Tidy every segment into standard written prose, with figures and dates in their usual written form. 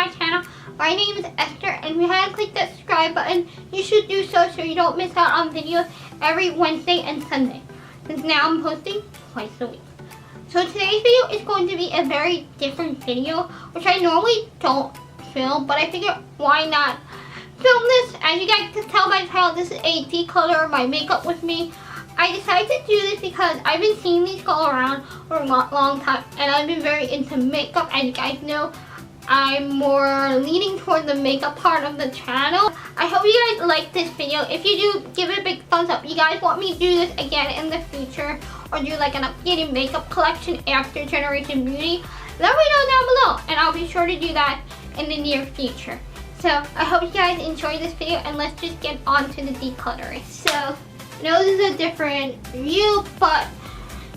my channel. My name is Esther, and if you haven't clicked that subscribe button, you should do so you don't miss out on videos every Wednesday and Sunday, since now I'm posting twice a week. So today's video is going to be a very different video, which I normally don't film, but I figured why not film this. As you guys can tell by the title, this is a declutter my makeup with me. I decided to do this because I've been seeing these go around for a long time, and I've been very into makeup. As you guys know, I'm more leaning toward the makeup part of the channel. I hope you guys like this video. If you do, give it a big thumbs up. You guys want me to do this again in the future, or do like an updated makeup collection after Generation Beauty? Let me know down below, and I'll be sure to do that in the near future. So I hope you guys enjoy this video, and let's just get on to the decluttering. So I know this is a different view, but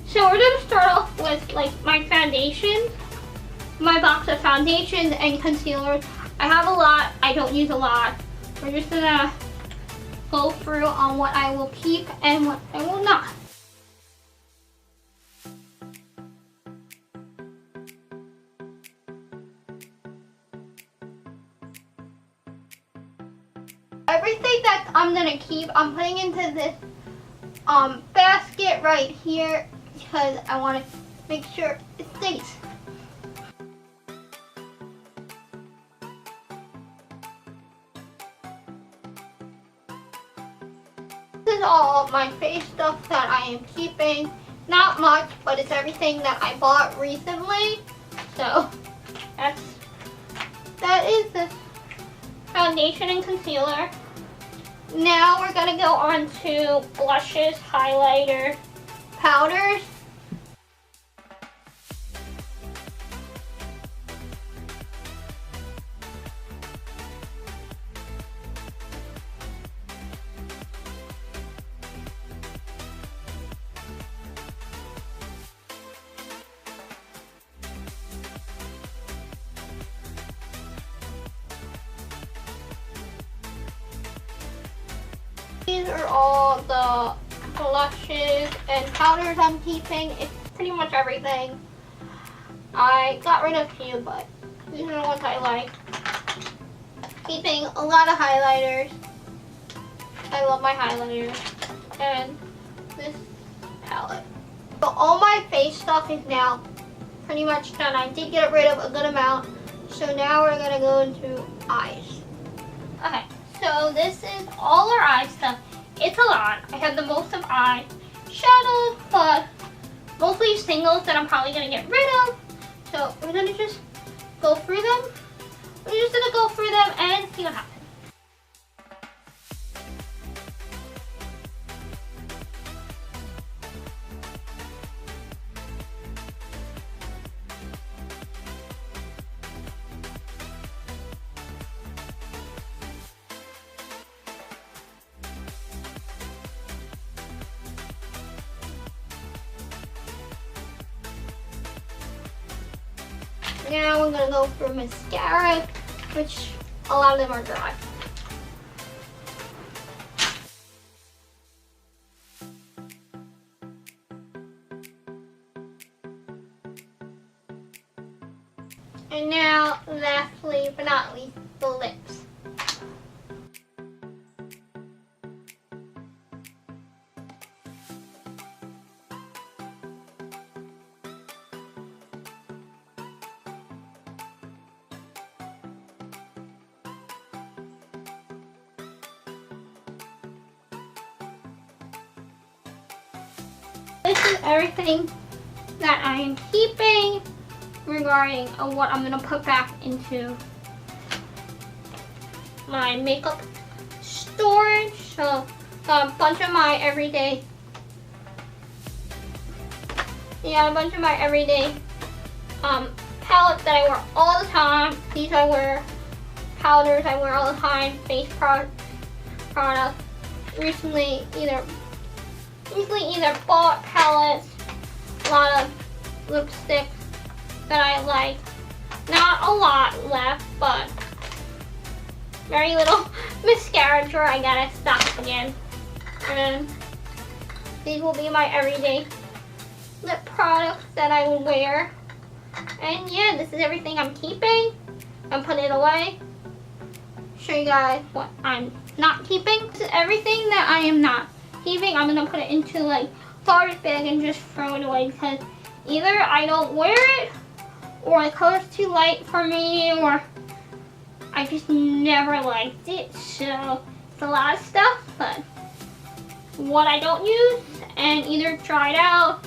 so we're gonna start off with like my foundation. My box of foundations and concealers. I have a lot, I don't use a lot. We're just gonna go through on what I will keep and what I will not. Everything that I'm gonna keep, I'm putting into this basket right here because I want to make sure it stays. This is all my face stuff that I am keeping. Not much, but it's everything that I bought recently. So that is the foundation and concealer. Now we're gonna go on to blushes, highlighter, powders. These are all the blushes and powders I'm keeping. It's pretty much everything. I got rid of a few, but these are the ones I like. Keeping a lot of highlighters. I love my highlighters. And this palette. So all my face stuff is now pretty much done. I did get rid of a good amount. So now we're going to go into eyes. Okay. So this is all our eye stuff. It's a lot. I have the most of eye shadows, but mostly singles that I'm probably going to get rid of. So we're going to just go through them. We're just going to go through them and see what happens. Now we're going to go for mascara, which a lot of them are dry. And now, lastly but not least, the lips. This is everything that I am keeping regarding what I'm going to put back into my makeup storage. So got a bunch of my everyday palettes that I wear all the time. These I wear, powders I wear all the time, face products. Recently either bought palettes, a lot of lipsticks that I like. Not a lot left, but very little mascara drawer. I gotta stock again. And these will be my everyday lip products that I will wear. And yeah, this is everything I'm keeping. and put it away. Show you guys what I'm not keeping. This is everything that I am not keeping. I'm gonna put it into like garbage bag and just throw it away because either I don't wear it, or the color's too light for me, or I just never liked it. So it's a lot of stuff, but what I don't use and either tried out.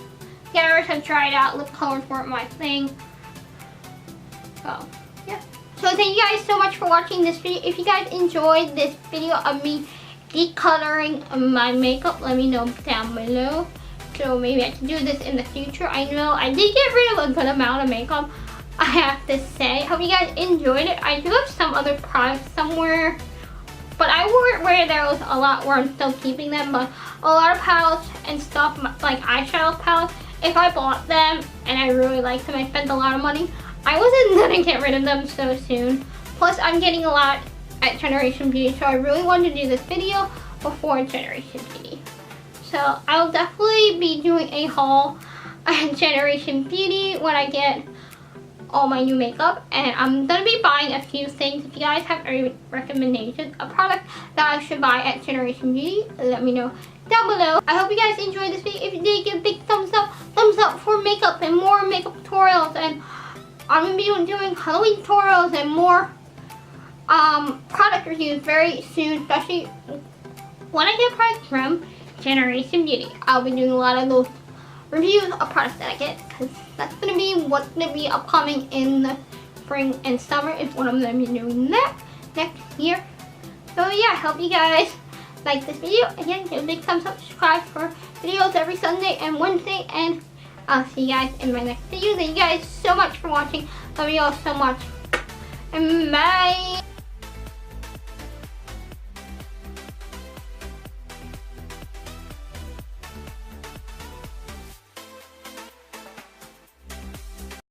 Garrett have tried out. Lip colors weren't my thing. So yeah. So thank you guys so much for watching this video. If you guys enjoyed this video of me decluttering my makeup, let me know down below. So maybe I can do this in the future. I know I did get rid of a good amount of makeup, I have to say. Hope you guys enjoyed it. I do have some other products somewhere, but I won't wear those a lot where I'm still keeping them. But a lot of palettes and stuff, like eyeshadow palettes, if I bought them and I really liked them, I spent a lot of money, I wasn't gonna get rid of them so soon. Plus, I'm getting a lot at Generation Beauty, so I really wanted to do this video before Generation Beauty. So I'll definitely be doing a haul at Generation Beauty when I get all my new makeup, and I'm gonna be buying a few things. If you guys have any recommendations of products that I should buy at Generation Beauty, let me know down below. I hope you guys enjoyed this video. If you did, give a big thumbs up for makeup and more makeup tutorials, and I'm gonna be doing Halloween tutorials and more product reviews very soon, especially when I get products from Generation Beauty. I'll be doing a lot of those reviews of products that I get, because that's gonna be what's gonna be upcoming in the spring and summer, is what I'm gonna be doing next year. So yeah, I hope you guys like this video. Again, give a big thumbs up, subscribe for videos every Sunday and Wednesday, and I'll see you guys in my next video. Thank you guys so much for watching. Love you all so much, and bye.